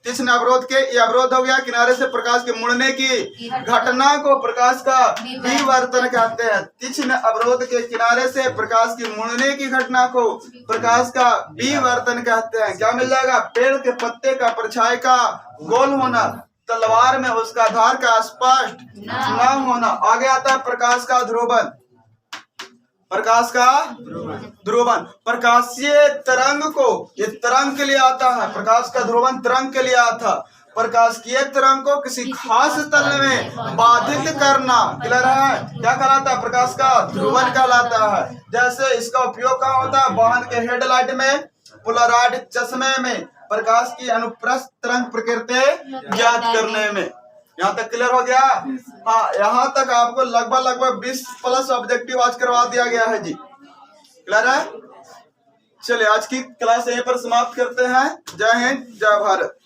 तीक्ष्ण अवरोध के ये अवरोध हो गया किनारे से प्रकाश के मुड़ने की घटना को प्रकाश का विवर्तन कहते हैं। तीक्ष्ण अवरोध के किनारे से प्रकाश की मुड़ने की घटना को प्रकाश का विवर्तन कहते हैं। क्या मिल जाएगा? पेड़ के पत्ते का परछाई का गोल होना, तलवार में उसका धार का स्पष्ट न होना। आगे आता है प्रकाश का ध्रुवन। प्रकाश का ध्रुवन प्रकाशीय तरंग को, ये तरंग के लिए आता है। प्रकाश का ध्रुवन तरंग के लिए आता। प्रकाशीय तरंग को किसी खास तल में बाधित करना क्लियर है, क्या कहलाता है? प्रकाश का ध्रुवन कहलाता है। जैसे इसका उपयोग कहाँ होता है? वाहन के हेडलाइट में, पोलराइड चश्मे में प्रकाश की अनुप्रस्थ तरंग प्रकृति ज्ञात करने में। यहाँ तक क्लियर हो गया? हाँ, यहाँ तक आपको लगभग 20+ ऑब्जेक्टिव आज करवा दिया गया है जी। क्लियर है? चलिए आज की क्लास यहीं पर समाप्त करते हैं। जय हिंद, जय भारत।